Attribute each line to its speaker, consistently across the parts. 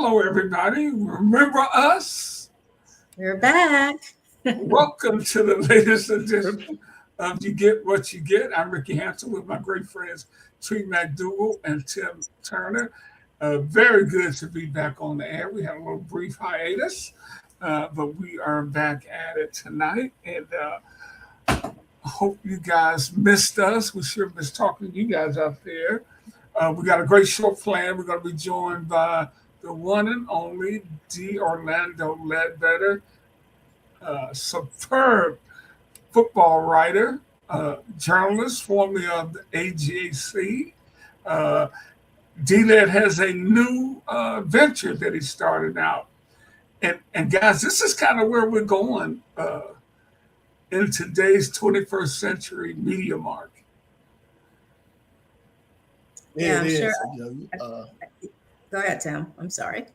Speaker 1: Hello, everybody. Remember us?
Speaker 2: We're back.
Speaker 1: Welcome to the latest edition of You Get What You Get. I'm Ricky Hampton with my great friends, McDougal and Tim Turner. Very good to be back on the air. We had a little brief hiatus, but we are back at it tonight. And hope you guys missed us. We sure missed talking to you guys out there. We got a great show planned. We're going to be joined by the one and only D. Orlando Ledbetter, superb football writer, journalist, formerly of the AJC. D-Led has a new venture that he started out. And guys, this is kind of where we're going in today's 21st century media market.
Speaker 2: Yeah, I'm sure. Go ahead, Tim. I'm sorry.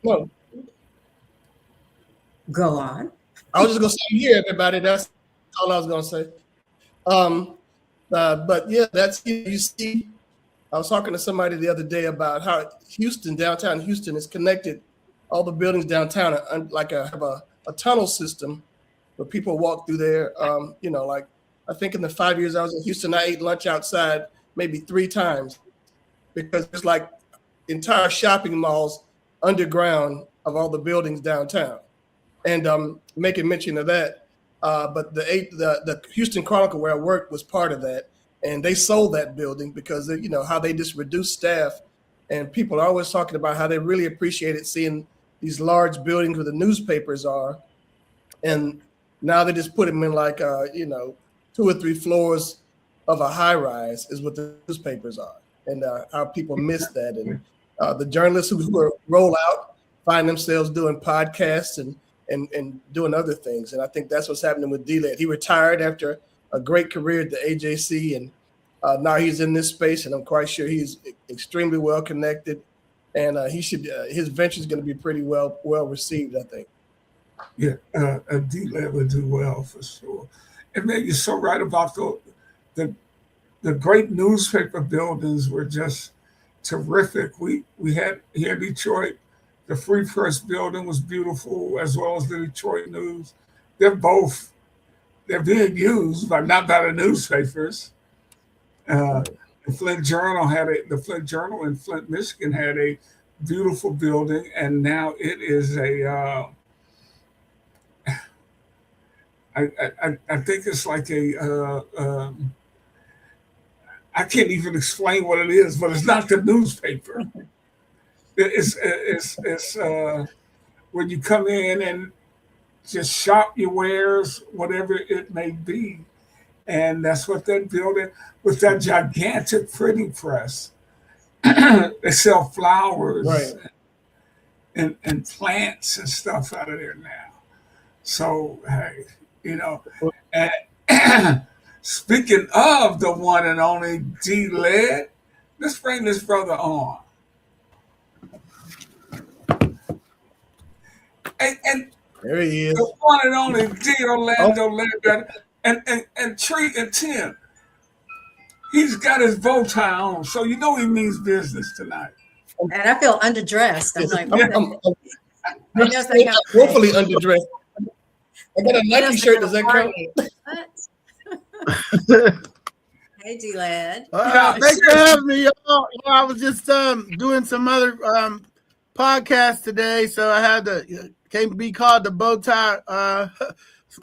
Speaker 3: No.
Speaker 2: Go on.
Speaker 3: I was just going to say, yeah, everybody. That's all I was going to say. But yeah, that's, you see, I was talking to somebody the other day about how Houston, downtown Houston, is connected. All the buildings downtown are like have a tunnel system where people walk through there. Like I think in the 5 years I was in Houston, I ate lunch outside maybe 3 times because it's like entire shopping malls underground of all the buildings downtown. And making mention of that, but the Houston Chronicle where I worked was part of that, and they sold that building because how they just reduced staff, and people are always talking about how they really appreciated seeing these large buildings where the newspapers are, and now they just put them in like 2 or 3 floors of a high rise is what the newspapers are, and how people miss that, and the journalists who roll out find themselves doing podcasts and doing other things. And I think that's what's happening with D-Led. He retired after a great career at the AJC, and now he's in this space, and I'm quite sure he's extremely well connected, and his venture is going to be pretty well received, I think.
Speaker 1: Yeah, D-Led would do well for sure. And man, you're so right about the great newspaper buildings were just terrific. We had here in Detroit, the Free Press building was beautiful, as well as the Detroit News. They're being used, but not by the newspapers. The Flint Journal in Flint, Michigan had a beautiful building, and now it is I think it's like I can't even explain what it is, but it's not the newspaper. It's when you come in and just shop your wares, whatever it may be. And that's what that building with that gigantic printing press. They sell flowers,
Speaker 3: right,
Speaker 1: and plants and stuff out of there now. So, hey, and speaking of the one and only D-Led, let's bring this brother on. And
Speaker 3: there he is,
Speaker 1: the one and only D. Orlando Ledbetter, and Tree and Tim. He's got his bow tie on, so he means business tonight.
Speaker 2: And I feel underdressed. I'm like,
Speaker 3: I'm woefully underdressed. I got a Nike shirt. Does that count?
Speaker 2: Hey, D-Led.
Speaker 4: Thanks for having me, y'all. I was just doing some other podcasts today, so I had to can't be called the bowtie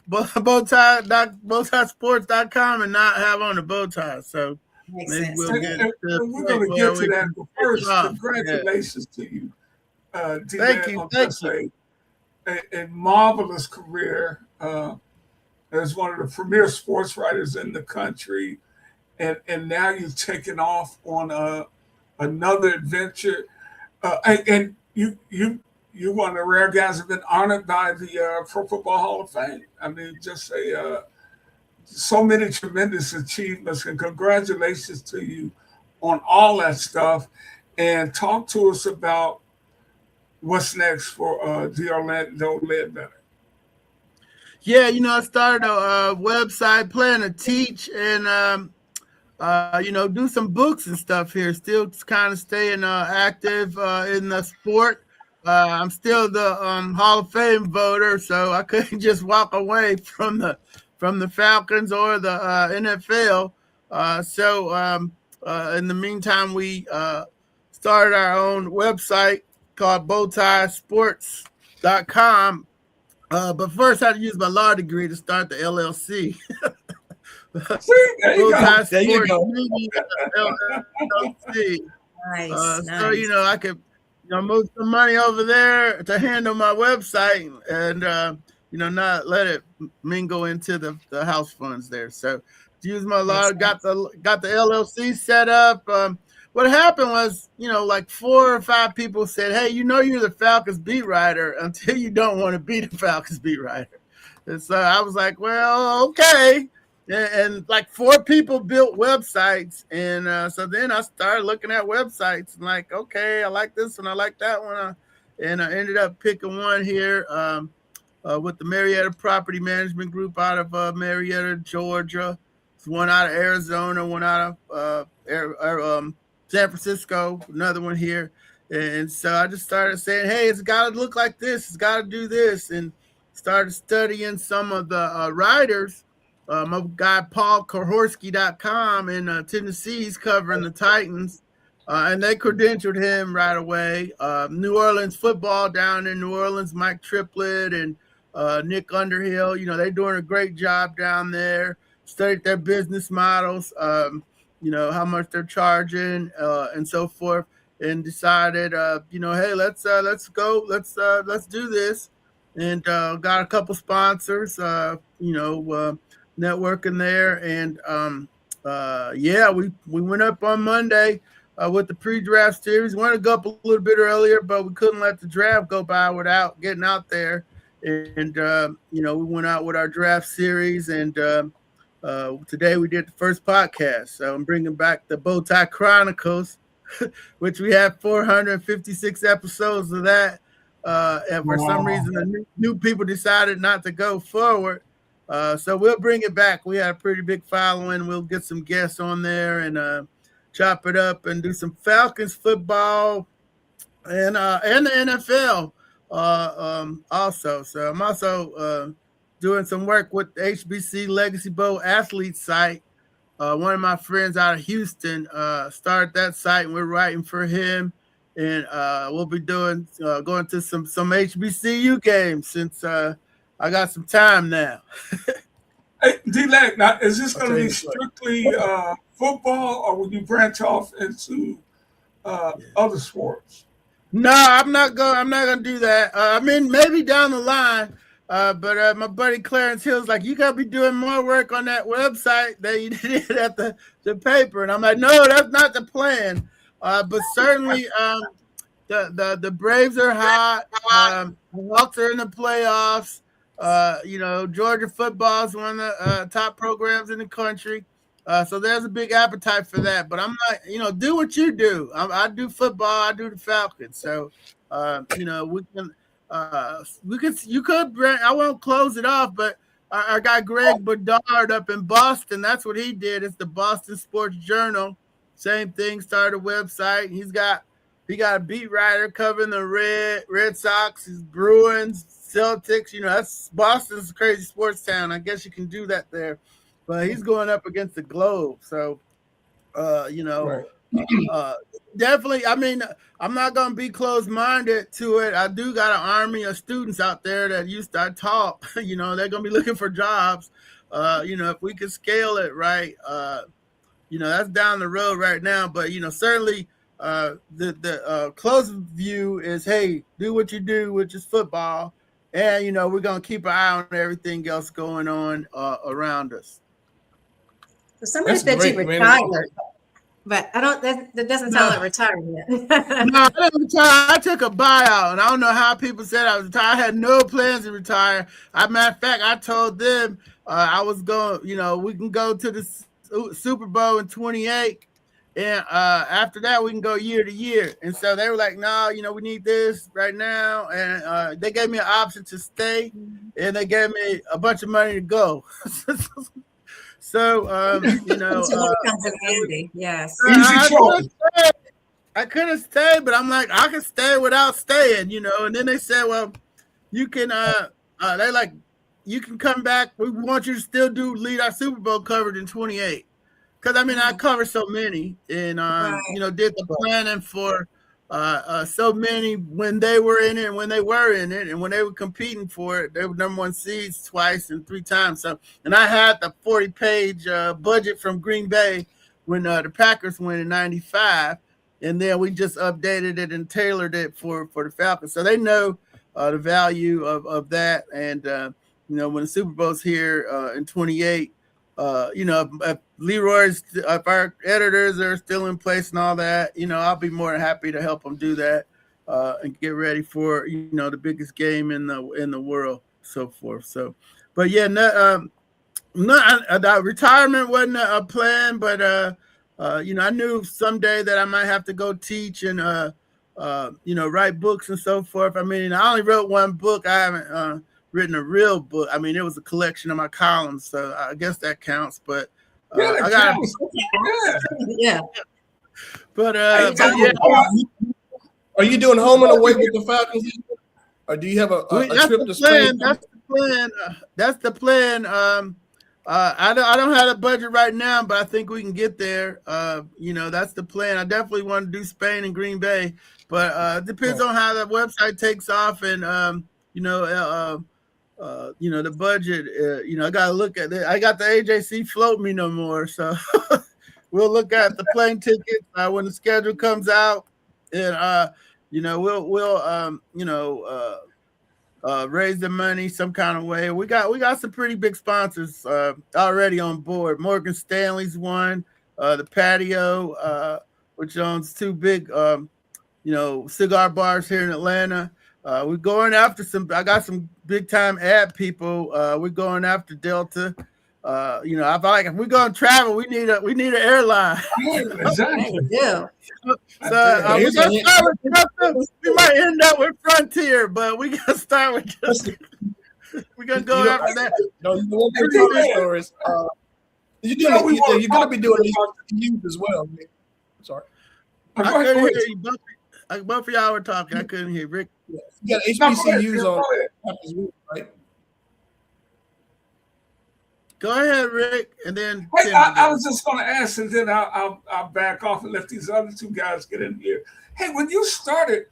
Speaker 4: bowtiesports.com and not have on a bow tie. So maybe we'll get
Speaker 1: we're going to get to that. But first, congratulations to you.
Speaker 4: Thank you.
Speaker 1: A marvelous career as one of the premier sports writers in the country, and now you've taken off on another adventure, and you're one of the rare guys who've been honored by the Pro Football Hall of Fame. I mean, just so many tremendous achievements, and congratulations to you on all that stuff. And talk to us about what's next for D. Orlando Ledbetter.
Speaker 4: Yeah, I started a website, plan to teach, and do some books and stuff here. Still kind of staying active in the sport. I'm still the Hall of Fame voter, so I couldn't just walk away from the Falcons or the NFL. In the meantime, we started our own website called bowtiesports.com. But first, I had to use my law degree to start the LLC.
Speaker 1: See, there you go.
Speaker 3: There you go.
Speaker 4: LLC.
Speaker 2: Nice.
Speaker 4: So I could move some money over there to handle my website and not let it mingle into the house funds there. So to use my law, got the LLC set up. What happened was, like 4 or 5 people said, "Hey, you're the Falcons beat writer until you don't want to be the Falcons beat writer." And so I was like, "Well, okay." And like 4 people built websites, and so then I started looking at websites and like, okay, I like this one, I like that one, and I ended up picking one here with the Marietta Property Management Group out of Marietta, Georgia. It's one out of Arizona, one out of San Francisco, another one here. And so I just started saying, hey, it's got to look like this, it's got to do this, and started studying some of the writers. My guy Paul Kohorsky.com in Tennessee, he's covering the Titans, and they credentialed him right away. New Orleans football down in New Orleans, Mike Triplett and Nick Underhill, they're doing a great job down there. Studied their business models, how much they're charging, and so forth, and decided, hey, let's go, let's do this, and got a couple sponsors, networking there, and we went up on Monday with the pre-draft series. We wanted to go up a little bit earlier, but we couldn't let the draft go by without getting out there. And we went out with our draft series, and today we did the first podcast. So I'm bringing back the Bowtie Chronicles, which we have 456 episodes of that. And for some reason, the new people decided not to go forward. So we'll bring it back. We had a pretty big following. We'll get some guests on there and chop it up and do some Falcons football and the NFL also. So I'm also doing some work with the HBC Legacy Bowl Athlete site. One of my friends out of Houston started that site, and we're writing for him. And we'll be going to some HBCU games since I got some time now.
Speaker 1: Hey, D-Leg, now is this going to be strictly football, or will you branch off into other sports?
Speaker 4: No, I'm not going to do that. I mean, maybe down the line. But my buddy Clarence Hill's like, you got to be doing more work on that website than you did at the paper. And I'm like, no, that's not the plan. But certainly the Braves are hot. The Hawks are in the playoffs. Georgia football is one of the top programs in the country. So there's a big appetite for that. But I'm not, do what you do. I do football. I do the Falcons. So, you could, I won't close it off, but our guy Greg Bedard up in Boston, that's what he did. It's the Boston Sports Journal. Same thing, started a website. He got a beat writer covering the Red Sox, Bruins, Celtics. That's Boston's a crazy sports town. I guess you can do that there. But he's going up against the Globe. So, right. Definitely. I mean, I'm not going to be closed-minded to it. I do got an army of students out there that I taught. They're going to be looking for jobs. If we could scale it right, that's down the road right now. But, certainly the close view is, hey, do what you do, which is football. And, we're going to keep an eye on everything else going on around us.
Speaker 2: So somebody said you retired. But I don't. That doesn't sound like retirement yet.
Speaker 4: No, I didn't retire. I took a buyout, and I don't know how people said I was retired. I had no plans to retire. Matter of fact, I told them I was going. We can go to the Super Bowl in 28, and after that we can go year to year. And so they were like, "No, we need this right now." And they gave me an option to stay, and they gave me a bunch of money to go. So,
Speaker 2: so that comes in handy. Yes.
Speaker 1: Easy choice.
Speaker 4: I couldn't stay, but I'm like, I can stay without staying, you know. And then they said, well, you can they like, you can come back. We want you to still lead our Super Bowl coverage in 28. Because I mean, I covered so many, and you know, did the planning for so many when they were in it, and when they were in it, and when they were competing for it, they were #1 seeds twice and 3 times. So, and I had the 40-page budget from Green Bay when the Packers went in '95, and then we just updated it and tailored it for the Falcons. So they know the value of that, and you know, when the Super Bowl's here in 28. You know, if if our editors are still in place and all that, you know, I'll be more than happy to help them do that and get ready for, you know, the biggest game in the world, so forth. So, but yeah, retirement wasn't a plan, but you know, I knew someday that I might have to go teach and you know, write books and so forth. I mean, I only wrote one book. I haven't written a real book. I mean, it was a collection of my columns, so I guess that counts. But I got
Speaker 2: yeah.
Speaker 4: But yeah.
Speaker 3: Are you doing home and away with the Falcons, or do you have a trip to Spain?
Speaker 4: That's the plan. That's the plan. I don't have a budget right now, but I think we can get there. You know, that's the plan. I definitely want to do Spain and Green Bay, but it depends on how the website takes off, and you know, the budget, you know, I got to look at it. I got the AJC float me no more. So we'll look at the plane tickets when the schedule comes out, and, you know, we'll you know, raise the money some kind of way. We got some pretty big sponsors already on board. Morgan Stanley's one, the Patio, which owns 2 big, you know, cigar bars here in Atlanta. We're going after I got some big time ad people. We're going after Delta. You know, if we're going to travel, we need an airline.
Speaker 1: Exactly.
Speaker 2: Yeah.
Speaker 4: So we're going to start with Delta. We might end up with Frontier, but we got to start with Delta. We're going to go after that.
Speaker 3: No, you won't be doing stories. You're going to be doing HBCUs as well. Sorry.
Speaker 4: I couldn't hear you. Both of y'all were talking. I couldn't hear Rick.
Speaker 3: Yeah. You got HBCUs on, right?
Speaker 4: Go ahead, Rick, and then
Speaker 1: Hey, I was just going to ask, and then I'll back off and let these other 2 guys get in here. Hey, when you started,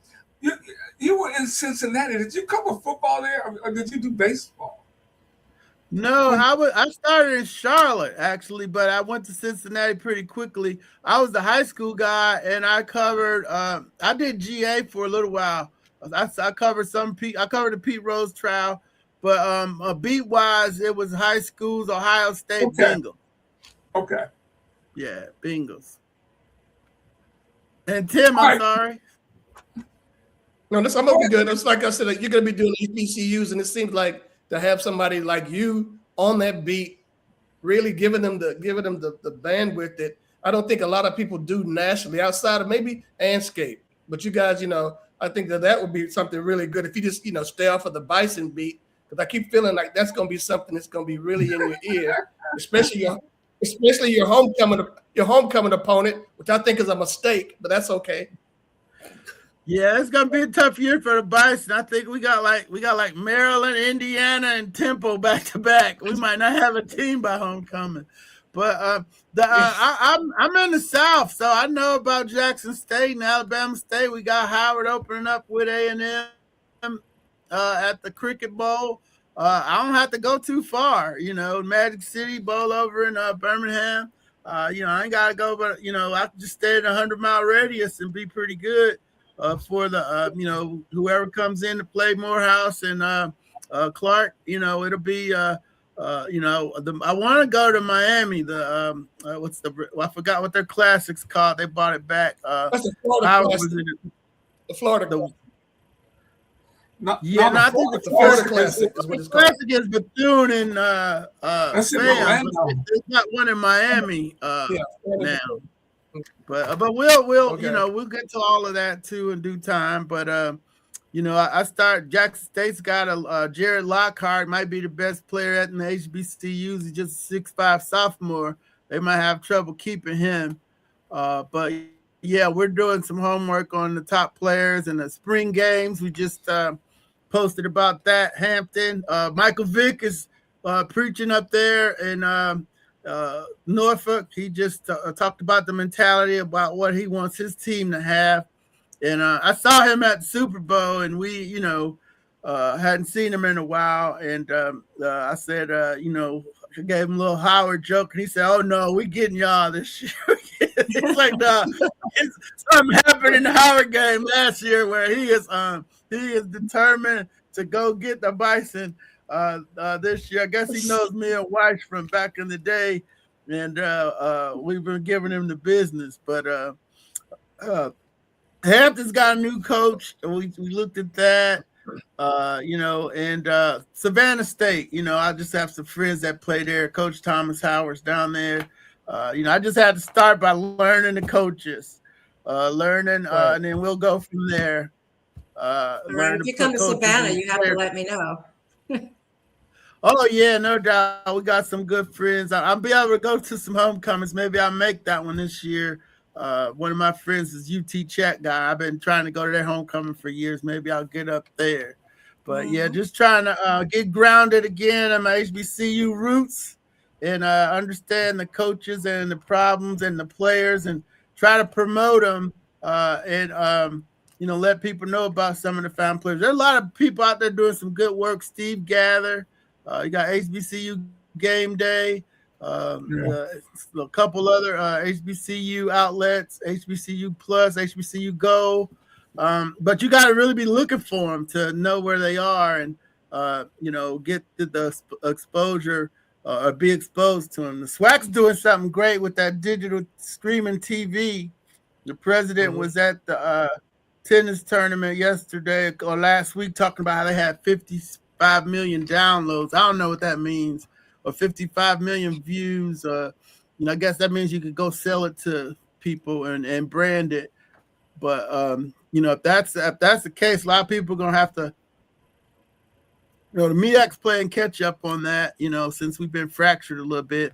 Speaker 1: you were in Cincinnati. Did you cover football there, or did you do baseball?
Speaker 4: No, I started in Charlotte actually, but I went to Cincinnati pretty quickly. I was the high school guy, and I covered. I did GA for a little while. I covered I covered the Pete Rose trial, but beat wise, it was high schools, Ohio State Bengals.
Speaker 1: Okay.
Speaker 4: Yeah, Bengals. And Tim, I'm sorry.
Speaker 3: No, I'm gonna be good. It's like I said, you're gonna be doing HBCUs, and it seems like to have somebody like you on that beat, really giving them the bandwidth that I don't think a lot of people do nationally outside of maybe Anscape. But you guys, you know, I think that would be something really good if you just, you know, stay off of the Bison beat, because I keep feeling like that's going to be something that's going to be really in your ear, especially your homecoming opponent, which I think is a mistake, but that's okay.
Speaker 4: Yeah, it's gonna be a tough year for the Bison. I think we got like Maryland, Indiana, and Temple back to back. We might not have a team by homecoming, but I'm in the South, so I know about Jackson State and Alabama State. We got Howard opening up with A&M at the Cricket Bowl. I don't have to go too far, you know. Magic City Bowl over in Birmingham. You know, I ain't gotta go, but you know, I can just stay in a 100-mile radius and be pretty good. For the you know, whoever comes in to play Morehouse and Clark, you know, it'll be you know, I want to go to Miami. The I forgot what their classic's called. They bought it back.
Speaker 3: That's the Florida classic. The Florida. I think the Florida classic is what it's called.
Speaker 4: Classic is Bethune and
Speaker 1: That's in Orlando.
Speaker 4: There's not one in Miami now. But we'll okay. You know, we'll get to all of that too in due time. But you know, Jackson State's got a Jared Lockhart, might be the best player at the HBCUs. He's just a 6'5" sophomore. They might have trouble keeping him. But yeah, we're doing some homework on the top players and the spring games. We just posted about that. Hampton, Michael Vick is preaching up there in Norfolk. He just talked about the mentality about what he wants his team to have. And I saw him at the Super Bowl, and we, hadn't seen him in a while. And I said, I gave him a little Howard joke, and he said, "Oh no, we getting y'all this year." It's like, no, something happened in the Howard game last year where he is determined to go get the Bison this year. I guess he knows me and Weiss from back in the day, and we've been giving him the business. But Hampton's got a new coach. We looked at that. And Savannah State, I just have some friends that play there. Coach Thomas Howard's down there. I just had to start by learning the coaches, and then we'll go from there.
Speaker 2: Right. If you come to Savannah, you have to let me know.
Speaker 4: Oh yeah, no doubt. We got some good friends. I'll be able to go to some homecomings. Maybe I'll make that one this year. One of my friends is UT Chat guy. I've been trying to go to their homecoming for years. Maybe I'll get up there. But yeah, just trying to get grounded again on my HBCU roots and understand the coaches and the problems and the players and try to promote them and let people know about some of the fine players. There are a lot of people out there doing some good work. Steve Gather, you got HBCU Game Day. A couple other HBCU outlets, HBCU Plus, HBCU Go. But you got to really be looking for them to know where they are and, get the exposure or be exposed to them. The SWAC's doing something great with that digital streaming TV. The president was at the tennis tournament yesterday or last week talking about how they had 55 million downloads. I don't know what that means. Or 55 million views. I guess that means you could go sell it to people and brand it. But if that's the case, a lot of people are gonna have to. The MEAC's playing catch up on that. Since we've been fractured a little bit,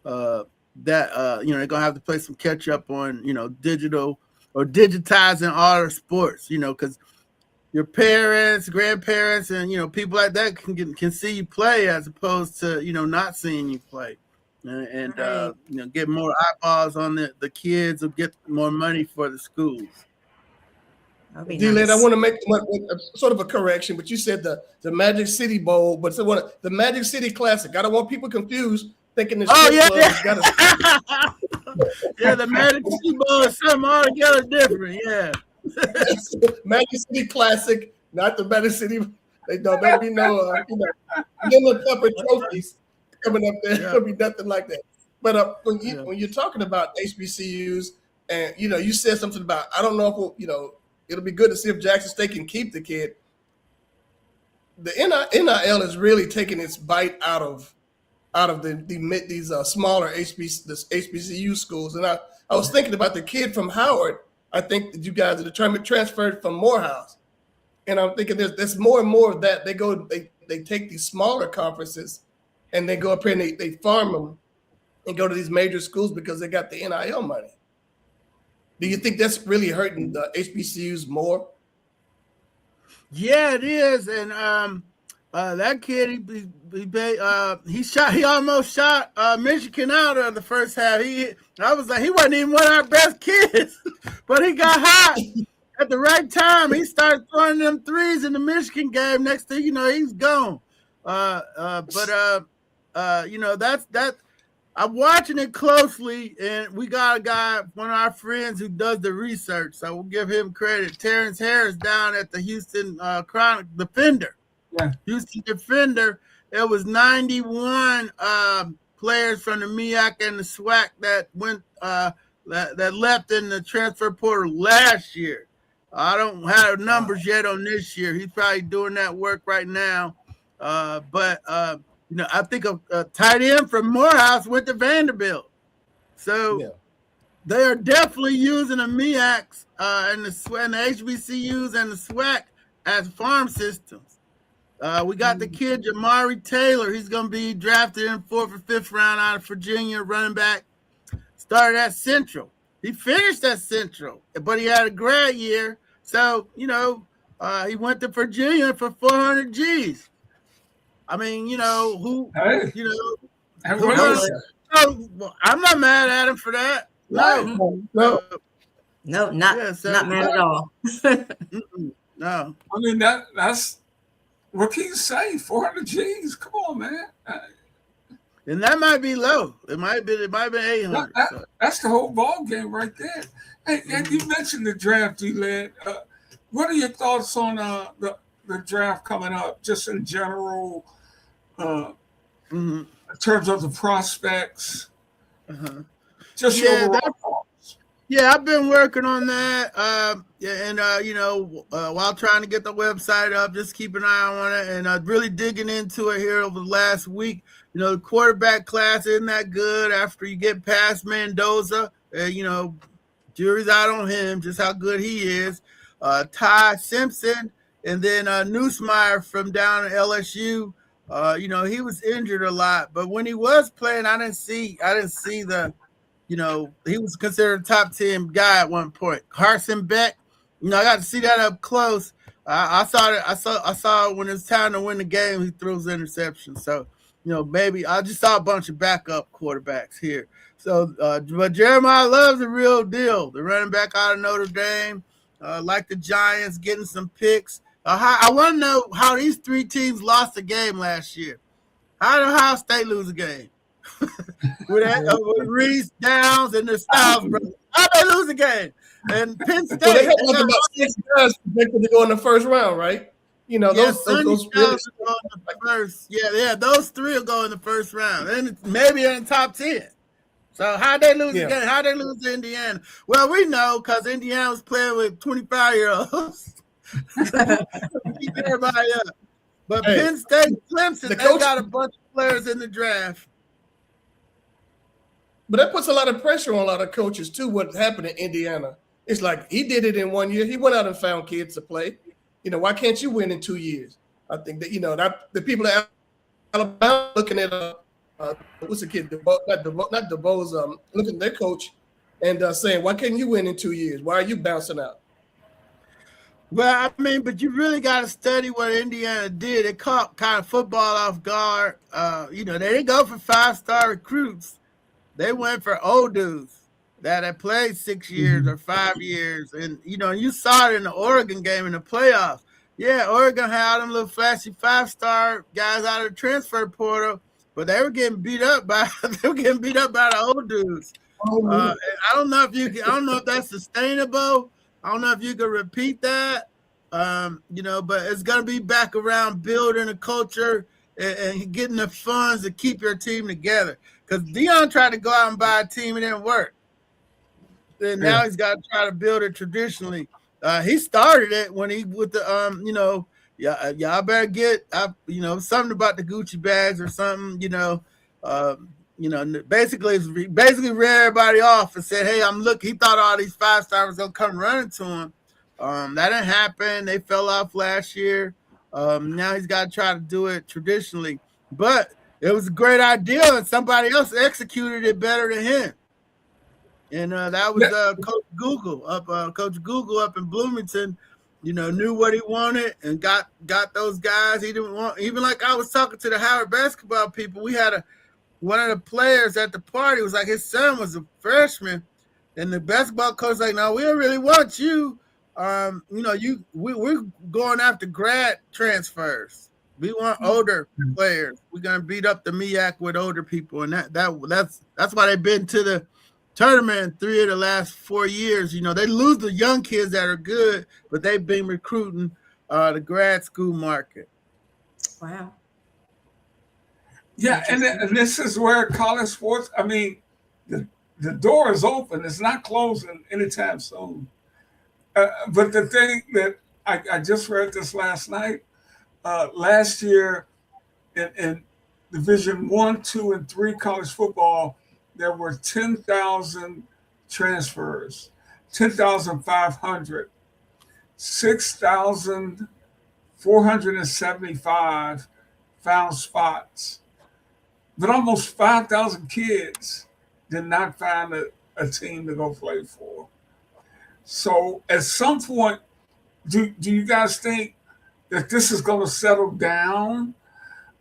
Speaker 4: they're gonna have to play some catch up on digital or digitizing all the sports. Because your parents, grandparents, and people like that can see you play as opposed to not seeing you play, and get more eyeballs on the kids or get more money for the schools.
Speaker 3: D-Led, nice. I want to make sort of a correction, but you said the Magic City Bowl, but the Magic City Classic. I don't want people confused thinking the
Speaker 4: the Magic City Bowl is something altogether different. Yeah.
Speaker 3: Magic City Classic, not the Magic City. There'll be no, no Pepper trophies coming up there. There'll be nothing like that. But when you're talking about HBCUs, and you said something about, I don't know if it'll be good to see if Jackson State can keep the kid. The NIL is really taking its bite out of these smaller HBCU schools, and I was thinking about the kid from Howard. I think that you guys are transferred from Morehouse. And I'm thinking there's more and more of that. They take these smaller conferences and they go up here and they farm them and go to these major schools because they got the NIL money. Do you think that's really hurting the HBCUs more?
Speaker 4: Yeah, it is. And that kid, he almost shot Michigan out of the first half. I was like, he wasn't even one of our best kids, but he got hot at the right time. He started throwing them threes in the Michigan game. Next thing you know, he's gone. That's I'm watching it closely, and we got a guy, one of our friends who does the research, so we'll give him credit. Terrence Harris down at the Houston Chronicle Defender.
Speaker 1: Yeah.
Speaker 4: Houston Defender. It was 91 players from the MEAC and the SWAC that went that left in the transfer portal last year. I don't have numbers yet on this year. He's probably doing that work right now. But I think a tight end from Morehouse went to Vanderbilt. So they are definitely using the MEACs and the HBCUs and the SWAC as farm systems. We got the kid, Jamari Taylor. He's going to be drafted in 4th or 5th round out of Virginia, running back. Started at Central. He finished at Central, but he had a grad year. So, he went to Virginia for 400 G's. I mean, who,
Speaker 1: Hey,
Speaker 4: who
Speaker 1: works.
Speaker 4: I'm not mad at him for that. No.
Speaker 2: No, not mad at all.
Speaker 4: No.
Speaker 1: I mean, that's what can you say? 400 G's. Come on, man.
Speaker 4: And that might be low. It might be 800.
Speaker 1: That's the whole ball game right there. Hey, and you mentioned the draft, D-Led. What are your thoughts on the draft coming up, just in general, in terms of the prospects? Just your overall thoughts.
Speaker 4: Yeah, I've been working on that. While trying to get the website up, just keep an eye on it, and really digging into it here over the last week. The quarterback class isn't that good after you get past Mendoza. Jury's out on him, just how good he is. Ty Simpson, and then Newsmeyer from down at LSU. He was injured a lot, but when he was playing, I didn't see the, he was considered a top 10 guy at one point. Carson Beck, I got to see that up close. I saw it when it's time to win the game, he throws the interception. So, maybe I just saw a bunch of backup quarterbacks here. So, but Jeremiah Love's the real deal. The running back out of Notre Dame, like the Giants, getting some picks. I want to know how these three teams lost a game last year. How did Ohio State lose a game? with Reese, Downs, and the Styles brothers. How did they lose a game? And Penn State.
Speaker 3: Well, they had about 6 guys projected to go in the first round, right? Those really
Speaker 4: first. Yeah, those three will go in the first round, and maybe in the top 10. So how'd they lose the game? How'd they lose to Indiana? Well, we know because Indiana was playing with 25-year-olds. Keep everybody up. But Penn State, Clemson, they got a bunch of players in the draft.
Speaker 3: But that puts a lot of pressure on a lot of coaches too. What happened in Indiana? It's like he did it in 1 year. He went out and found kids to play. Why can't you win in 2 years? I think that that the people at Alabama looking at what's the kid? Not DeVos, looking at their coach and saying, why can't you win in 2 years? Why are you bouncing out?
Speaker 4: Well, I mean, but you really got to study what Indiana did. It caught kind of football off guard. They didn't go for 5-star recruits. They went for old dudes that had played 6 years or 5 years. And, you saw it in the Oregon game in the playoffs. Yeah, Oregon had them little flashy 5-star guys out of the transfer portal, but they were getting beat up by the old dudes. I don't know if that's sustainable. I don't know if you can repeat that, but it's going to be back around building a culture and getting the funds to keep your team together. Because Deion tried to go out and buy a team, it didn't work. And now he's got to try to build it traditionally. He started it when he with the y'all better get something about the Gucci bags or something. Basically read everybody off and said, hey, he thought all these 5-stars gonna come running to him. That didn't happen. They fell off last year. Now he's got to try to do it traditionally. But it was a great idea, and somebody else executed it better than him. And that was Coach Google up in Bloomington. Knew what he wanted and got those guys. He didn't want, even like I was talking to the Howard basketball people. We had one of the players at the party was like his son was a freshman, and the basketball coach was like, no, we don't really want you. We're going after grad transfers. We want older players. We're gonna beat up the MEAC with older people, and that's why they've been to the tournament 3 of the last 4 years. They lose the young kids that are good, but they've been recruiting the grad school market.
Speaker 2: Wow.
Speaker 1: Yeah, and this is where college sports. I mean, the door is open. It's not closing anytime soon. But the thing that I just read this last night. Last year in Division 1, 2, and 3 college football, there were 10,000 transfers, 10,500, 6,475 found spots. But almost 5,000 kids did not find a team to go play for. So at some point, do you guys think that this is going to settle down,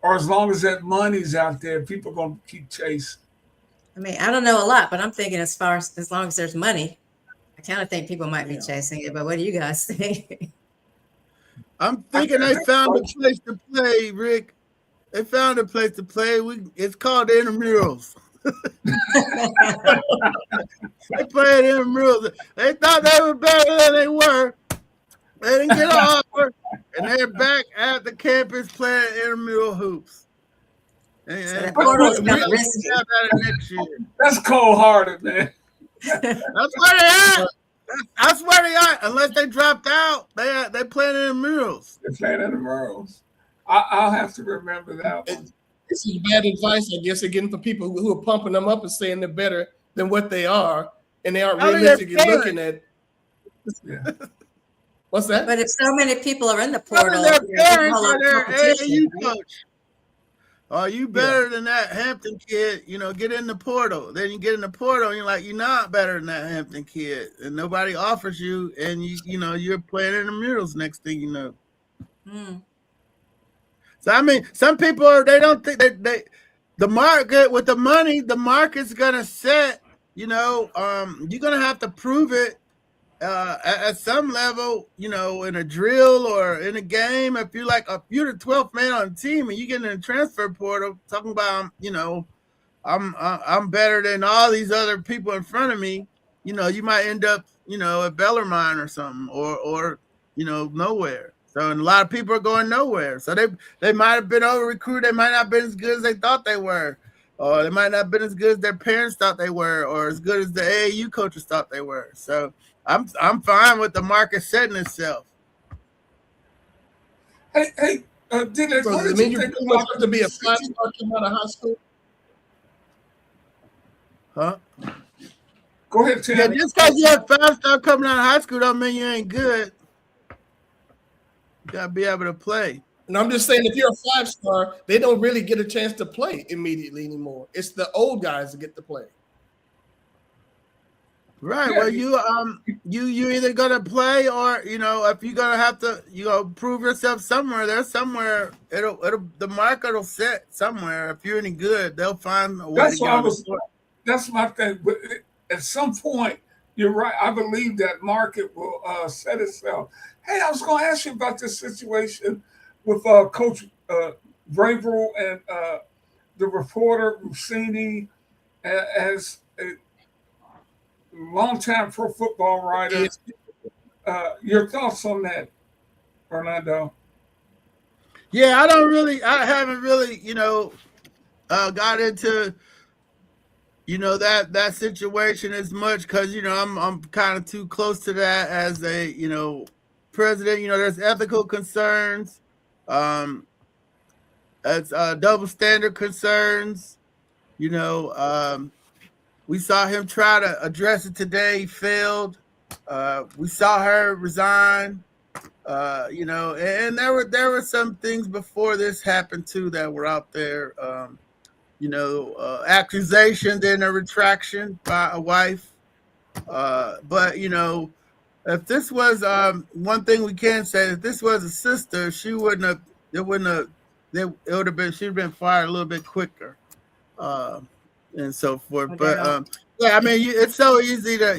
Speaker 1: or as long as that money's out there, people are going to keep chasing?
Speaker 2: I mean, I don't know a lot, but I'm thinking as long as there's money, I kind of think people might be chasing it. But what do you guys think?
Speaker 4: I'm thinking they found a place to play, Rick. They found a place to play. It's called the intramurals. They played intramurals. They thought they were better than they were. They didn't get an offer, and they're back at the campus playing intramural hoops. And
Speaker 1: that's cold-hearted, man.
Speaker 4: That's where they are. That's where they are. Unless they dropped out, they playing intramurals.
Speaker 1: They're playing intramurals. I'll have to remember that one.
Speaker 3: This is bad advice, I guess, again, for people who are pumping them up and saying they're better than what they are, and they aren't realistically looking at.
Speaker 1: Yeah.
Speaker 3: What's that?
Speaker 2: But if so many people are in the portal,
Speaker 4: their parents are their AAU coach. Are you better than that Hampton kid? Get in the portal. Then you get in the portal, and you're like, you're not better than that Hampton kid, and nobody offers you, and you're playing in the murals. Next thing you know. So I mean, some people they don't think they the market with the money, the market's gonna set. You're gonna have to prove it. At some level, in a drill or in a game, if you're the 12th man on the team and you get in the transfer portal, talking about, I'm better than all these other people in front of me, you might end up, at Bellarmine or something, or nowhere. So, and a lot of people are going nowhere. So they might have been over recruited. They might not have been as good as they thought they were. Or they might not have been as good as their parents thought they were, or as good as the AAU coaches thought they were. So I'm fine with the market setting itself.
Speaker 1: Hey, Dylan,
Speaker 3: so you think about to be a five-star coming out of high school?
Speaker 4: Huh?
Speaker 1: Go ahead, Tim.
Speaker 4: Yeah, just because you're a five-star coming out of high school don't mean you ain't good. You gotta be able to play.
Speaker 3: And I'm just saying, if you're a five-star, they don't really get a chance to play immediately anymore. It's the old guys that get to play.
Speaker 4: Right. Yeah. Well, you either gonna play or if you're gonna have to prove yourself somewhere. There's somewhere the market will set somewhere. If you're any good, they'll find a way to get.
Speaker 1: That's my thing. But at some point, you're right. I believe that market will set itself. Hey, I was going to ask you about this situation with Coach Vrabel and the reporter Rossini as a longtime pro football writer. Your thoughts on that, Orlando?
Speaker 4: Yeah, I haven't really, got into, that situation as much because, I'm kind of too close to that as a, president. There's ethical concerns. It's double standard concerns. We saw him try to address it today. He failed. We saw her resign. And there were some things before this happened too that were out there. Accusations and a retraction by a wife. But if this was one thing we can say, if this was a sister, she would have been. She'd have been fired a little bit quicker. And so forth. But yeah, I mean, it's so easy to,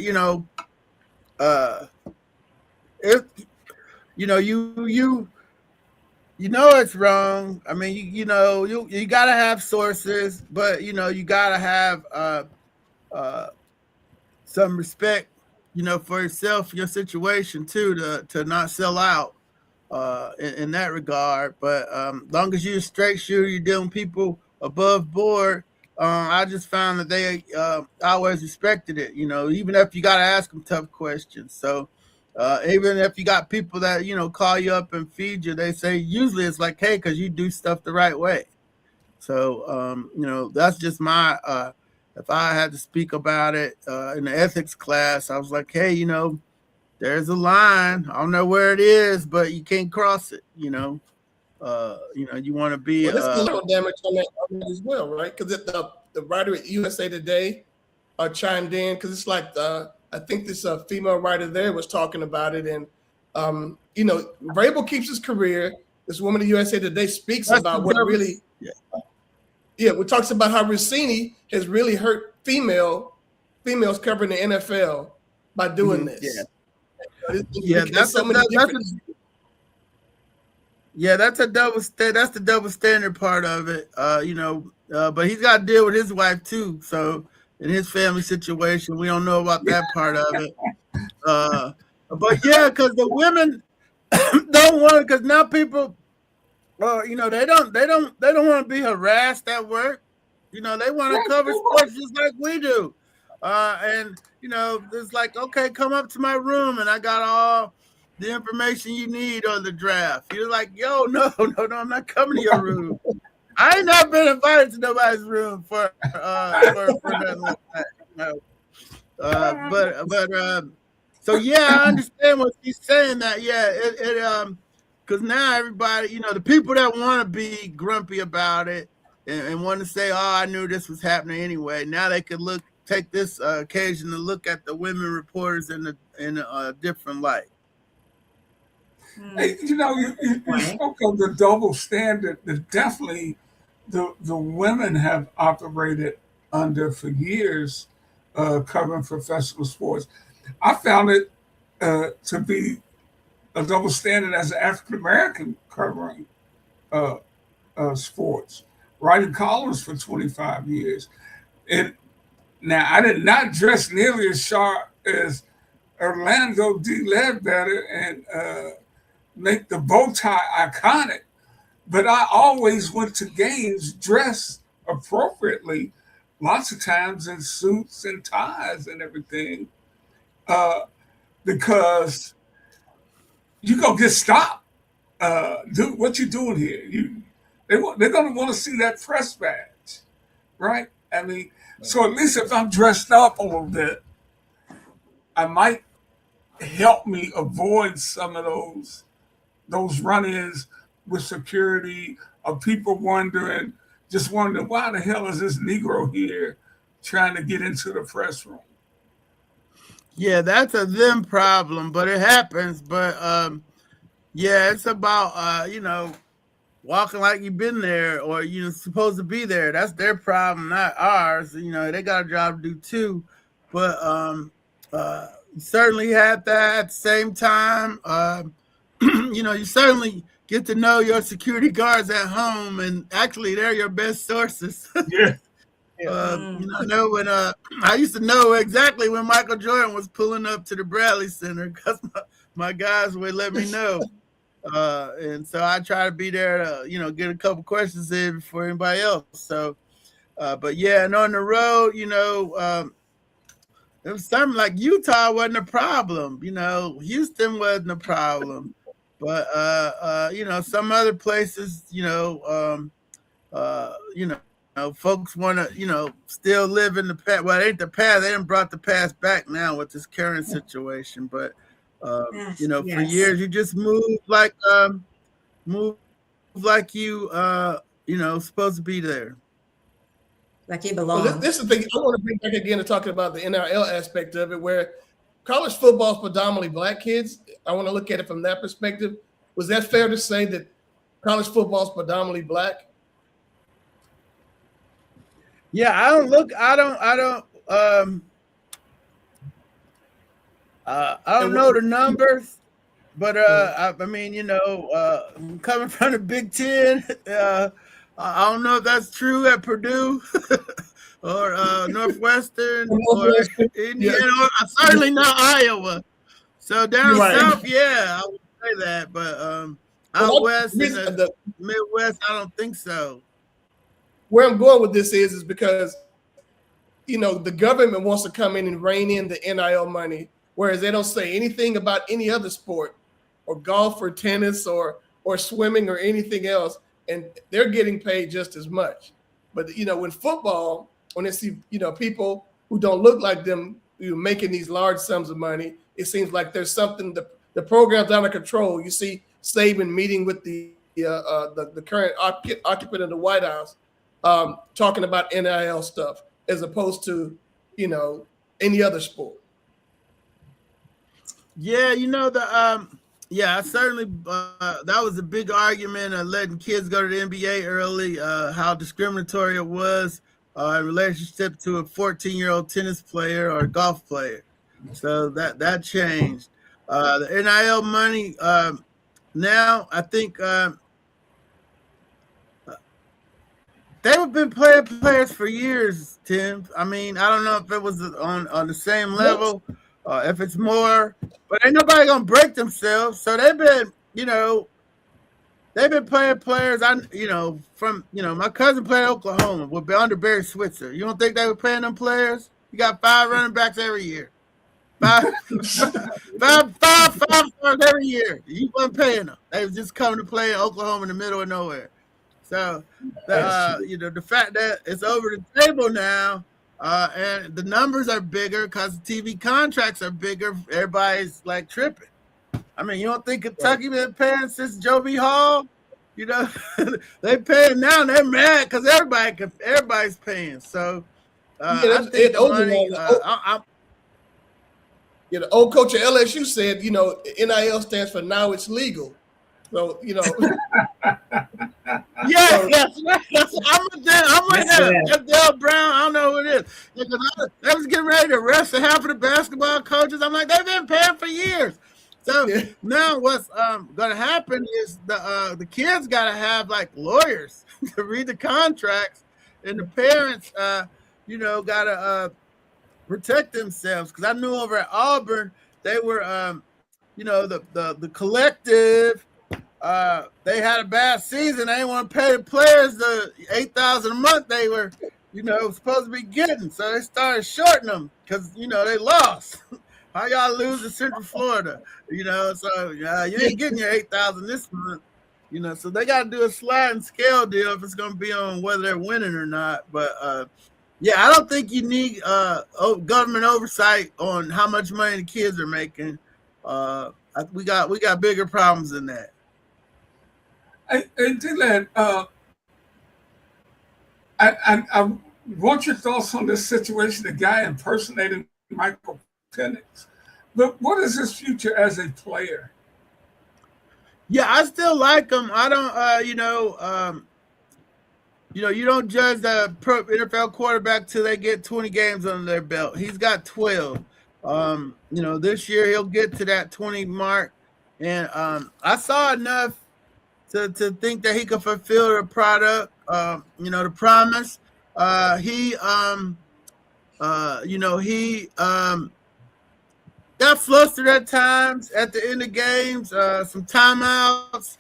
Speaker 4: if it's wrong. I mean, you gotta have sources, but you gotta have some respect, for yourself, your situation too, to not sell out in that regard. But long as you're a straight shooter, you're dealing with people above board. I just found that they always respected it, even if you got to ask them tough questions. So even if you got people that, call you up and feed you, they say usually it's like, hey, because you do stuff the right way. So, that's just my, if I had to speak about it in the ethics class, I was like, hey, there's a line. I don't know where it is, but you can't cross it, you want to be.
Speaker 3: Well, there's collateral damage on that as well, right? Because the writer at USA Today chimed in because it's like I think this female writer there was talking about it, and Vrabel keeps his career. This woman in USA Today speaks about what really, what talks about how Rossini has really hurt females covering the NFL by doing this.
Speaker 4: That's a double standard. That's the double standard part of it. But he's got to deal with his wife too. So in his family situation, we don't know about that part of it. But yeah, because the women don't want it. Because now people, they don't want to be harassed at work. They want to cover sports just like we do. And it's like, okay, come up to my room, and I got all the information you need on the draft. You're like, yo, no, I'm not coming to your room. I ain't not been invited to nobody's room for nothing like that. No. So yeah, I understand what she's saying. That because now everybody, the people that want to be grumpy about it and want to say, oh, I knew this was happening anyway. Now they could take this occasion to look at the women reporters in a different light.
Speaker 1: Hey, you spoke of the double standard that definitely the women have operated under for years, covering professional sports. I found it to be a double standard as an African American covering sports, writing columns for 25 years. And now I did not dress nearly as sharp as Orlando D. Ledbetter and make the bow tie iconic, but I always went to games dressed appropriately, lots of times in suits and ties and everything, because you gonna get stopped. Dude, what you doing here? They're gonna want to see that press badge, right? I mean, so at least if I'm dressed up a little bit, I might help me avoid some of those run-ins with security, of people wondering why the hell is this Negro here trying to get into the press room?
Speaker 4: Yeah, that's a them problem, but it happens. But it's about walking like you've been there or supposed to be there. That's their problem, not ours. They got a job to do too. But you certainly had that at the same time. You certainly get to know your security guards at home, and actually they're your best sources.
Speaker 1: Yeah.
Speaker 4: When I used to know exactly when Michael Jordan was pulling up to the Bradley Center because my guys would let me know. And so I try to be there to, get a couple questions in before anybody else. So, but yeah, and on the road, it was something like Utah wasn't a problem. Houston wasn't a problem. But some other places, folks want to, still live in the past. Well, it ain't the past. They done brought the past back now with this current situation. But for years you just move like you supposed to be there.
Speaker 2: Like you belong.
Speaker 3: Well, this is the thing I want to bring back again to talking about the NIL aspect of it, where college football is predominantly black kids. I want to look at it from that perspective. Was that fair to say that college football is predominantly black?
Speaker 4: Yeah, I don't know the numbers, but coming from the Big Ten, I don't know if that's true at Purdue or Northwestern or Indiana, certainly not Iowa. So down south, I would say that, but out west in the Midwest, I don't think so.
Speaker 3: Where I'm going with this is because, the government wants to come in and rein in the NIL money, whereas they don't say anything about any other sport or golf or tennis or swimming or anything else, and they're getting paid just as much. But, when football, when they see, people who don't look like them making these large sums of money, it seems like there's something, the program's out of control. You see Saban meeting with the current occupant of the White House, talking about NIL stuff, as opposed to, any other sport.
Speaker 4: Yeah, I certainly that was a big argument of letting kids go to the NBA early, how discriminatory it was in relationship to a 14-year-old tennis player or golf player. So that changed. The NIL money, now I think they've been playing players for years, Tim. I mean, I don't know if it was on the same level, if it's more, but ain't nobody gonna break themselves. So they've been playing players. My cousin played Oklahoma under Barry Switzer. You don't think they were paying them players? You got 5 running backs every year. Five stars every year. You weren't paying them. They was just coming to play in Oklahoma in the middle of nowhere. So, the fact that it's over the table now, and the numbers are bigger because the TV contracts are bigger, everybody's like tripping. I mean, you don't think Kentucky been paying since Joe B. Hall? They paying now and they're mad because everybody's paying. So, I think the money.
Speaker 3: The old coach of LSU said, NIL stands for now it's legal. So,
Speaker 4: yes, I'm with that. That's Dale Brown. I don't know who it is. They was getting ready to arrest half of the basketball coaches. I'm like, they've been paying for years. So now what's going to happen is the kids got to have like lawyers to read the contracts, and the parents, got to protect themselves. Because I knew over at Auburn, they were, the collective. They had a bad season. They didn't want to pay the players the $8,000 a month they were, supposed to be getting. So they started shorting them because they lost. How y'all lose to Central Florida? So you ain't getting your $8,000 this month. So they got to do a sliding scale deal if it's going to be on whether they're winning or not. But I don't think you need government oversight on how much money the kids are making. We got bigger problems than that.
Speaker 1: Hey, Dylan, I want your thoughts on this situation, the guy impersonating Michael Penix. But what is his future as a player?
Speaker 4: Yeah, I still like him. I don't, you don't judge the pro NFL quarterback till they get 20 games under their belt. He's got 12. This year he'll get to that 20 mark. And I saw enough to think that he could fulfill the product, the promise. He got flustered at times at the end of games, some timeouts,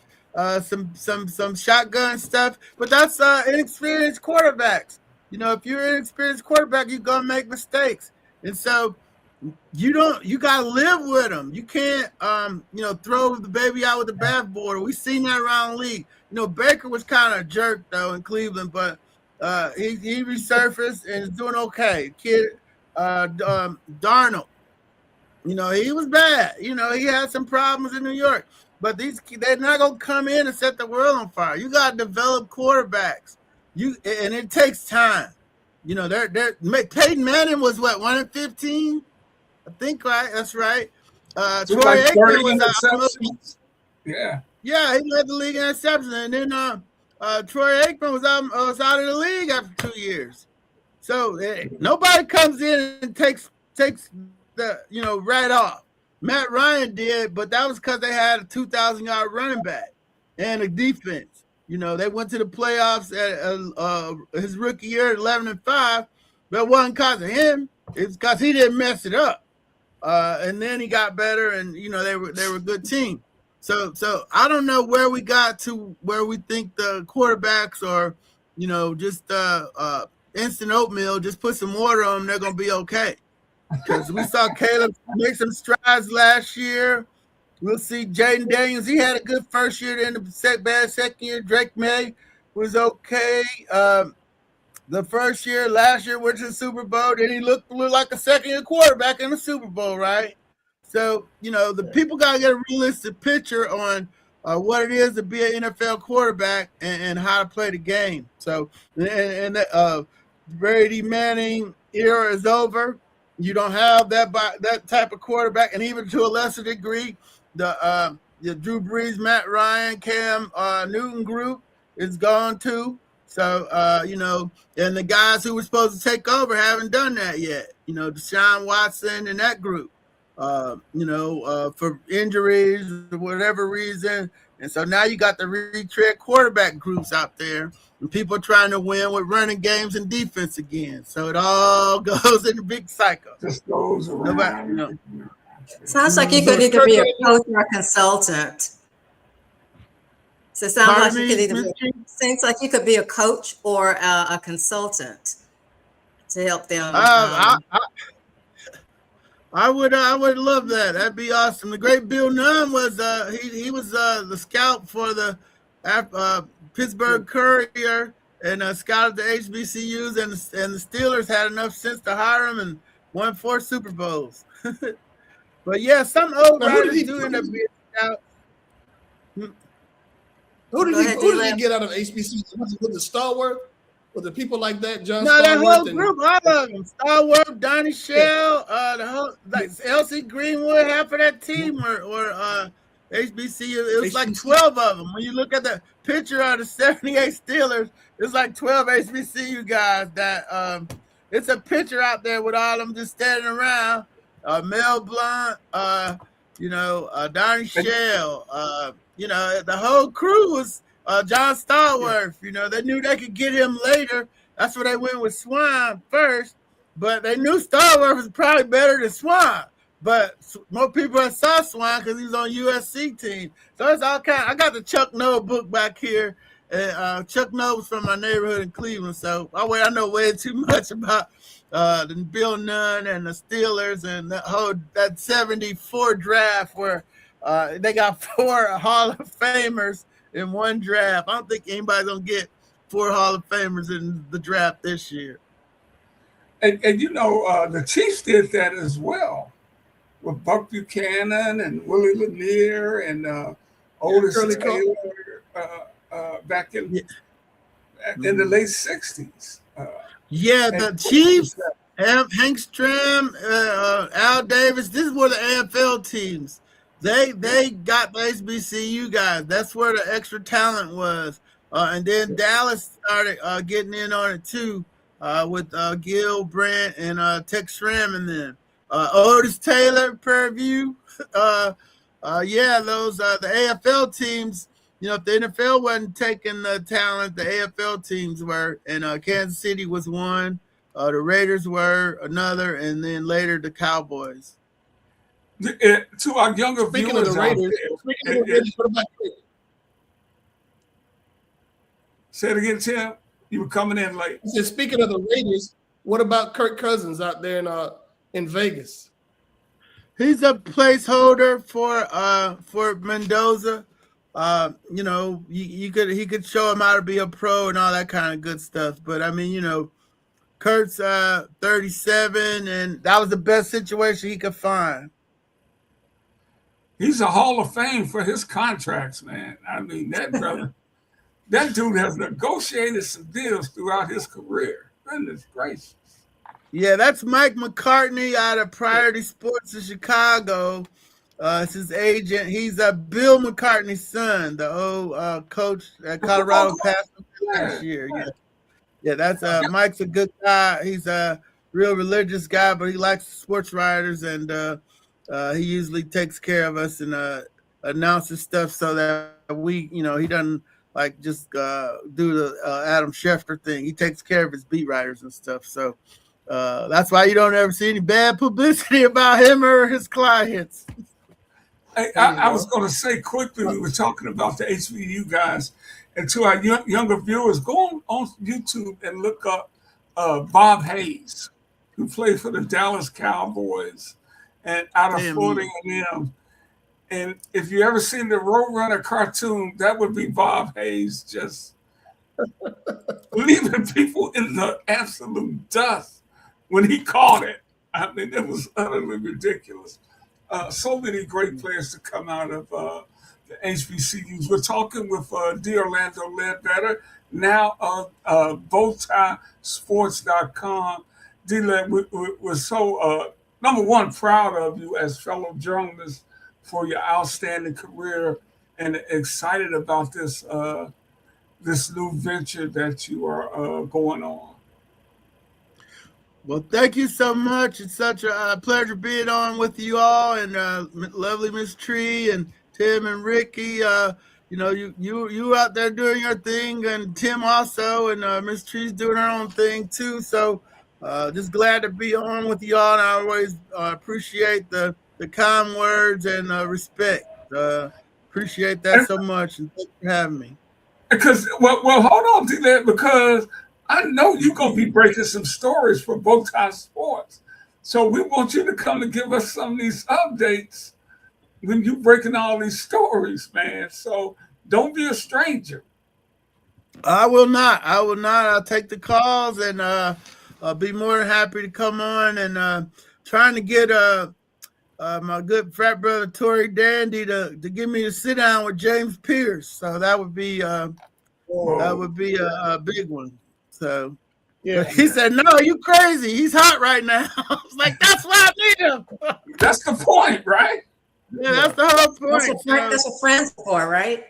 Speaker 4: some shotgun stuff. But that's inexperienced quarterbacks. If you're an inexperienced quarterback, you're gonna make mistakes, and so you gotta live with them. You can't throw the baby out with the bathwater. We've seen that around the league. Baker was kind of a jerk though in Cleveland, but he resurfaced and is doing okay. Kid Darnold, he was bad. He had some problems in New York, but they're not gonna come in and set the world on fire. You gotta develop quarterbacks. And it takes time. Peyton Manning was 1-15. I think right. That's right. Troy Aikman was
Speaker 1: Yeah,
Speaker 4: he led the league in interceptions, and then Troy Aikman was out of the league after 2 years. So nobody comes in and takes the right off. Matt Ryan did, but that was because they had a 2,000-yard running back and a defense. They went to the playoffs at his rookie year, 11-5. But it wasn't because of him. It's because he didn't mess it up. And then he got better, and they were a good team. So I don't know where we got to where we think the quarterbacks are, just instant oatmeal. Just put some water on them, they're gonna be okay. Because we saw Caleb make some strides last year. We'll see Jaden Daniels. He had a good first year, then the bad second year. Drake May was okay. The first year, last year, went to the Super Bowl. Then he looked like a second-year quarterback in the Super Bowl, right? So, the people got to get a realistic picture on what it is to be an NFL quarterback and how to play the game. So, Brady Manning era is over. You don't have that type of quarterback, and even to a lesser degree, the Drew Brees, Matt Ryan, Cam Newton group is gone too. So and the guys who were supposed to take over haven't done that yet. Deshaun Watson and that group. For injuries or whatever reason. And so now you got the retread quarterback groups out there, and people trying to win with running games and defense again. So it all goes in a big cycle.
Speaker 1: Just goes around.
Speaker 2: Nobody, sounds like you could either be a coach or a consultant. So it sounds like you could either seems like you could be a coach or a consultant to help them.
Speaker 4: I would love that. That'd be awesome. The great Bill Nunn was he was the scout for the Pittsburgh Courier and scouted the HBCUs, and the Steelers had enough sense to hire him and won 4 Super Bowls. But yeah, some old writers do end up being scouts.
Speaker 3: Who did he get out of HBCU? Was it the Stallworth? Was it people like that? John
Speaker 4: No, that whole
Speaker 3: Stallworth
Speaker 4: group, all of them. Stallworth, Donnie Shell, the whole Elsie Greenwood, half of that team were HBCU. It was like 12 of them. When you look at the picture of the 78 Steelers, it's like 12 HBCU guys that it's a picture out there with all of them just standing around. Mel Blount, Donnie Shell, the whole crew was John Stallworth. They knew they could get him later. That's why they went with Swan first, but they knew Stallworth was probably better than Swan. But more people saw Swan because he was on USC team. So it's all kind. I got the Chuck Noll book back here. And Chuck Noll was from my neighborhood in Cleveland, so I know way too much about the Bill Nunn and the Steelers and that 74 draft where they got 4 Hall of Famers in one draft. I don't think anybody's gonna get 4 Hall of Famers in the draft this year.
Speaker 1: And the Chiefs did that as well with Buck Buchanan and Willie Lanier and Otis Taylor back in the late 60s.
Speaker 4: The Chiefs, Hank Stram, Al Davis. This is where the AFL teams. They got the HBCU guys. That's where the extra talent was. And then Dallas started getting in on it too with Gil Brandt and Tex Schramm and then Otis Taylor, Purview. Those the AFL teams. If the NFL wasn't taking the talent, the AFL teams were, and Kansas City was one. The Raiders were another, and then later the Cowboys.
Speaker 1: To our younger
Speaker 3: Speaking
Speaker 1: viewers
Speaker 3: of the Raiders, what about
Speaker 1: say it again, Tim. You were coming in late.
Speaker 3: I said, speaking of the Raiders, what about Kirk Cousins out there in Vegas?
Speaker 4: He's a placeholder for Mendoza. He could show him how to be a pro and all that kind of good stuff. But I mean, Kurt's 37, and that was the best situation he could find.
Speaker 1: He's a Hall of Fame for his contracts, man. I mean, that brother, that dude has negotiated some deals throughout his career. Goodness gracious.
Speaker 4: Yeah, that's Mike McCartney out of Priority Sports in Chicago. It's his agent. He's Bill McCartney's son, the old coach at Colorado passed last year. Yeah, that's Mike's a good guy. He's a real religious guy, but he likes sports writers, and he usually takes care of us and announces stuff so that we, he doesn't like just do the Adam Schefter thing. He takes care of his beat writers and stuff. So that's why you don't ever see any bad publicity about him or his clients.
Speaker 1: I was going to say quickly, we were talking about the HBU guys, and to our younger viewers, go on YouTube and look up Bob Hayes, who played for the Dallas Cowboys and out of Florida A&M. And if you ever seen the Roadrunner cartoon, that would be Bob Hayes just leaving people in the absolute dust when he caught it. I mean, it was utterly ridiculous. So many great players to come out of the HBCUs. We're talking with D. Orlando Ledbetter, now bowtiesports.com. D-Led, we're so, number one, proud of you as fellow journalists for your outstanding career and excited about this new venture that you are going on.
Speaker 4: Well, thank you so much. It's such a pleasure being on with you all, and lovely Miss Tree and Tim and Ricky. You out there doing your thing, and Tim also, and Miss Tree's doing her own thing too. So just glad to be on with you all, and I always appreciate the kind words and respect. Appreciate that so much, and thanks for having me.
Speaker 1: Because well, hold on to that, because I know you're gonna be breaking some stories for Bowtie Sports. So we want you to come and give us some of these updates when you're breaking all these stories, man. So don't be a stranger.
Speaker 4: I will not. I'll take the calls, and I'll be more than happy to come on, and trying to get my good frat brother Tory Dandy to give me to sit down with James Pierce. So that would be a big one. So yeah, he said, "No, you crazy. He's hot right now." I was like, "That's why I need him."
Speaker 1: That's the point, right?
Speaker 4: Yeah, that's the whole point.
Speaker 2: That's what friends for, right?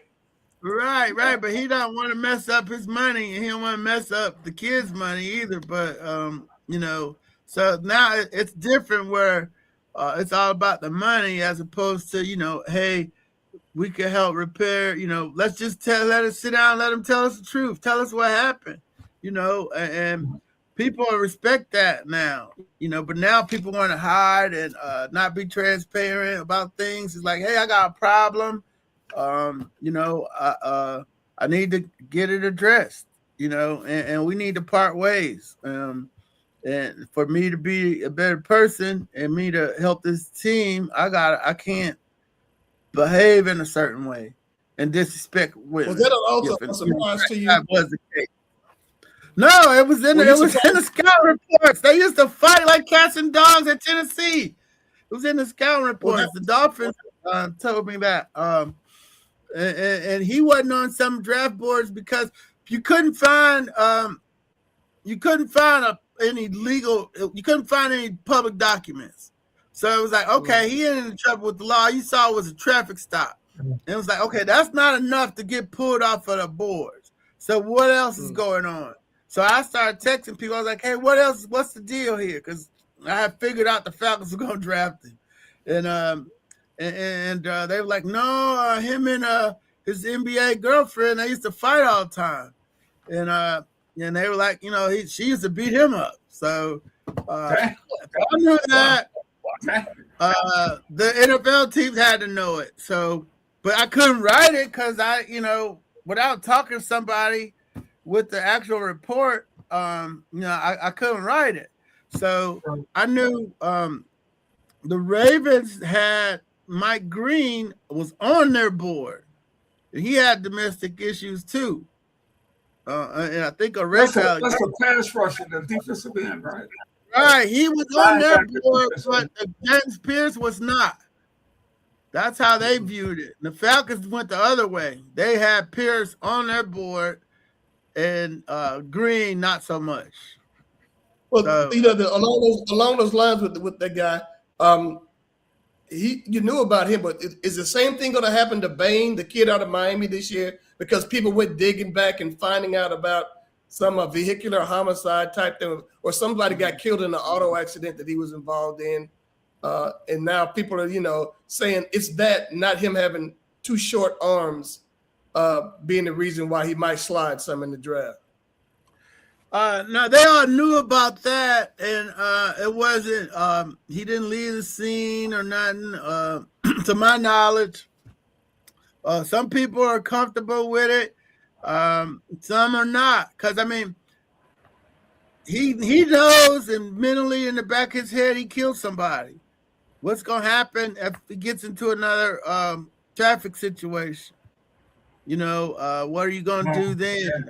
Speaker 4: Right. But he don't want to mess up his money, and he don't want to mess up the kids' money either. But so now it's different where it's all about the money as opposed to, hey, we can help repair, let's just let us sit down, let them tell us the truth, tell us what happened, and people respect that now, but now people want to hide and not be transparent about things. It's like, hey, I got a problem. I need to get it addressed, and we need to part ways. And for me to be a better person and me to help this team, I can't behave in a certain way and disrespect women.
Speaker 3: Was that also a surprise to you?
Speaker 4: That was the case. No, it was in the scout reports. They used to fight like cats and dogs at Tennessee. It was in the scout reports. The Dolphins told me that. And he wasn't on some draft boards because you couldn't find any public documents. So it was like, okay, he ain't in trouble with the law. You saw it was a traffic stop. And it was like, okay, that's not enough to get pulled off of the boards. So what else is going on? So I started texting people. I was like, hey, what else? What's the deal here? Because I had figured out the Falcons were going to draft him. And they were like, no, him and his NBA girlfriend, they used to fight all the time. And they were like, she used to beat him up. So I knew that. The NFL teams had to know it. So, but I couldn't write it because without talking to somebody with the actual report, I couldn't write it. So I knew the Ravens had Mike Green was on their board. He had domestic issues too. And I think
Speaker 1: that's a pass rusher, the defensive end, right?
Speaker 4: Right, he was on their board, but James Pierce was not. That's how they viewed it. The Falcons went the other way. They had Pierce on their board, and Green not so much.
Speaker 3: Well, along those lines with that guy, you knew about him, but is the same thing going to happen to Bain, the kid out of Miami this year? Because people went digging back and finding out about some vehicular homicide type thing, or somebody got killed in an auto accident that he was involved in. And now people are, saying it's that, not him having too short arms, being the reason why he might slide some in the draft.
Speaker 4: No, they all knew about that, and it wasn't. He didn't leave the scene or nothing, to my knowledge. Some people are comfortable with it. Some are not, because he knows, and mentally in the back of his head, he killed somebody. What's gonna happen if he gets into another traffic situation? What are you gonna do then?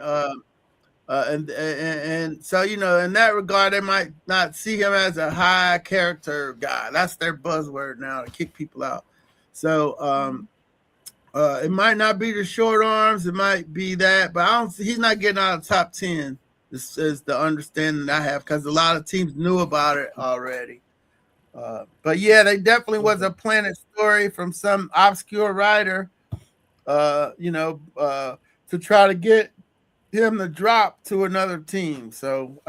Speaker 4: And so in that regard, they might not see him as a high character guy. That's their buzzword now, to kick people out. So It might not be the short arms, it might be that, but I don't. He's not getting out of the top 10. This is the understanding I have because a lot of teams knew about it already. But yeah, they definitely was a planted story from some obscure writer, to try to get him to drop to another team. So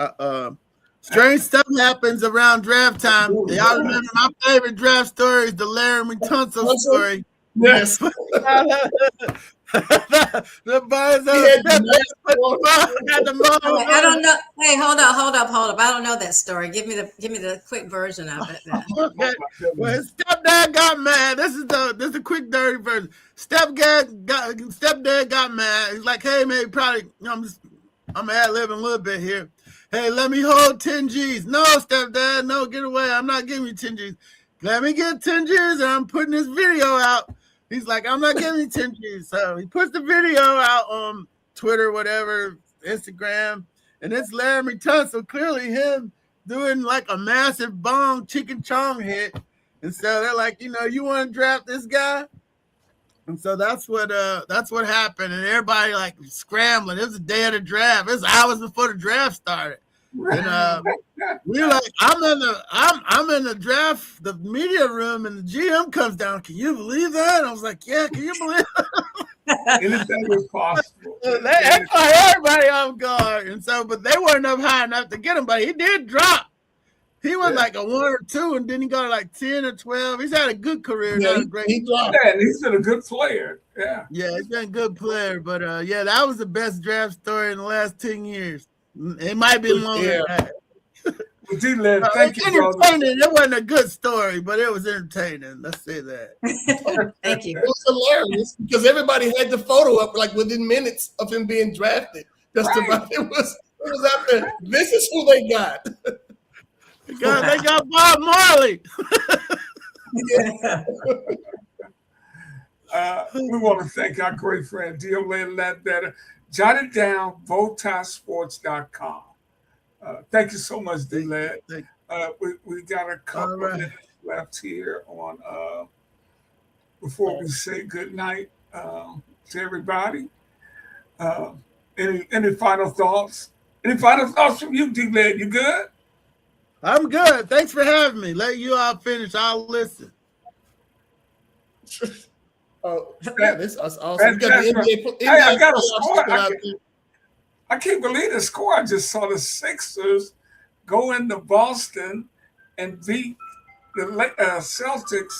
Speaker 4: strange stuff happens around draft time. Y'all remember my favorite draft story is the Laramie Tunsil story.
Speaker 3: Yes.
Speaker 4: The buzz
Speaker 2: I don't know. Hey, hold up. I don't know that story. Give me the quick version of it.
Speaker 4: Okay. Well, his stepdad got mad. This is the quick dirty version. Stepdad got mad. He's like, hey man, I'm ad-libbing a little bit here. Hey, let me hold 10 G's. No, stepdad, no, get away. I'm not giving you 10 G's. Let me get 10 G's and I'm putting this video out. He's like, I'm not giving you 10 G's. So he puts the video out on Twitter, whatever, Instagram, and it's Laramie Tunsil, clearly him doing like a massive bong chicken chong hit. And so they're like, you want to draft this guy? And so that's what happened. And everybody like scrambling. It was the day of the draft. It was hours before the draft started. And we were like, I'm in the draft, the media room, and the GM comes down. Can you believe that? And I was like, yeah, can you believe it?
Speaker 1: Anything is possible.
Speaker 4: They caught everybody off guard. And so, but they weren't up high enough to get him, but he did drop. He was like a 1 or 2, and then he got like 10 or 12. He's had a good career.
Speaker 3: Yeah,
Speaker 1: he's been a good player. Yeah,
Speaker 4: he's been a good player. But that was the best draft story in the last 10 years. It might be longer than that.
Speaker 1: Well, D-Led, thank you, brother.
Speaker 4: It wasn't a good story, but it was entertaining. Let's say that.
Speaker 2: Thank you.
Speaker 3: It was hilarious because everybody had the photo up like within minutes of him being drafted. Just about it was out there. This is who they got.
Speaker 4: They got Bob Marley.
Speaker 1: We want to thank our great friend D-Led Ledbetter. Jot it down, bowtiesports.com. Thank you so much, D-Led. We got a couple of minutes left here on before we say good night to everybody. Any final thoughts? Any final thoughts from you, D-Led? You good?
Speaker 4: I'm good. Thanks for having me. Let you all finish. I'll listen.
Speaker 3: This is awesome.
Speaker 1: I got a score. I can't believe the score. I just saw the Sixers go into Boston and beat the Celtics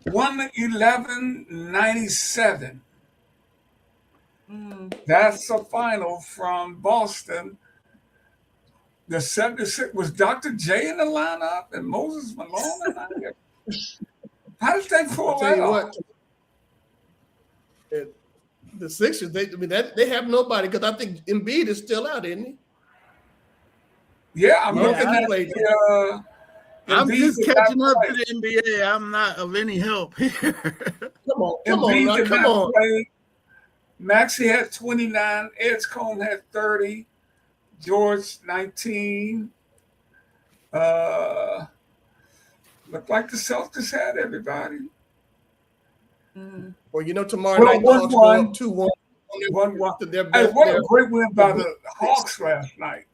Speaker 1: 111-97. That's the final from Boston. The 76 was Dr. J in the lineup and Moses Malone. How did they pull that off?
Speaker 3: The Sixers, they have nobody because I think Embiid is still out, isn't he?
Speaker 1: Yeah, I'm
Speaker 4: just catching up to the NBA. I'm not of any help here.
Speaker 3: Come on.
Speaker 1: Maxey had 29. Edgecombe had 30. George 19. Looked like the Celtics had everybody.
Speaker 3: Well, tomorrow night the Hawks go up 2-1.
Speaker 1: 1-1. Hey, what a great win by the Hawks last night.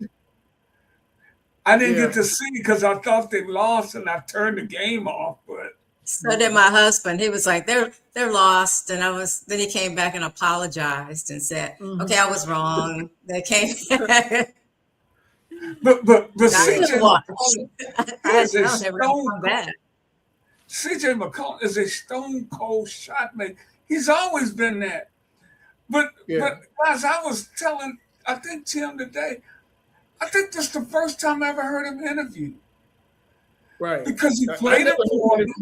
Speaker 1: I didn't get to see because I thought they lost and I turned the game off. But
Speaker 2: so did my husband. He was like, they're lost. And then he came back and apologized and said, okay, I was wrong. They came back.
Speaker 1: But CJ McCollum is a stone cold shot maker. He's always been that. But guys, I was telling, I think Tim today, I think this is the first time I ever heard him interviewed.
Speaker 3: Right.
Speaker 1: Because he played it for him,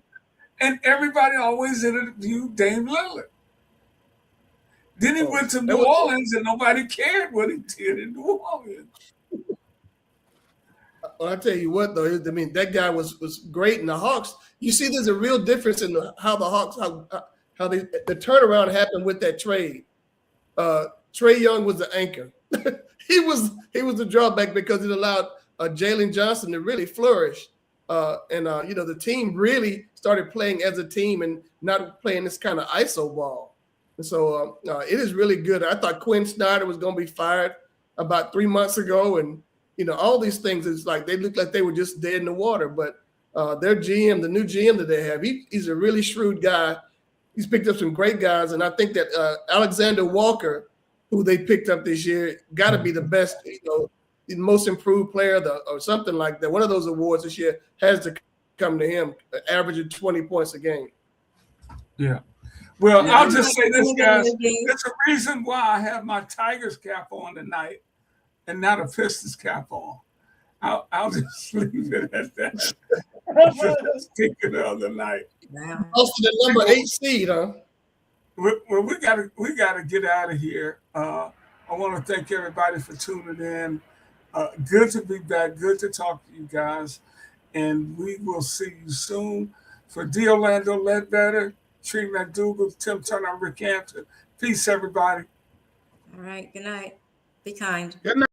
Speaker 1: and everybody always interviewed Dame Lillard. Then he went to New Orleans and nobody cared what he did in New Orleans.
Speaker 3: Well, I tell you what, though, that guy was great in the Hawks. You see, there's a real difference in how the Hawks, how the turnaround happened with that trade. Trae Young was the anchor. he was the drawback because it allowed Jalen Johnson to really flourish. The team really started playing as a team and not playing this kind of ISO ball. And so it is really good. I thought Quinn Snyder was going to be fired about 3 months ago, and all these things is like they look like they were just dead in the water. But their GM, the new GM that they have, he's a really shrewd guy. He's picked up some great guys, and I think that Alexander Walker, who they picked up this year, got to be the best, the most improved player or something like that. One of those awards this year has to come to him, averaging 20 points a game.
Speaker 1: Yeah. Well, I'll just say this, guys. There's a reason why I have my Tigers cap on tonight and not a Pistons cap on. I'll just leave it at that. Speaking the other night.
Speaker 3: Also the number 8 seed, huh?
Speaker 1: Well, we gotta get out of here. I want to thank everybody for tuning in. Good to be back. Good to talk to you guys, and we will see you soon. For D. Orlando Ledbetter, Tree McDougal, Tim Turner, Rick Hampton. Peace, everybody.
Speaker 2: All right. Good night. Be kind.
Speaker 4: Good night.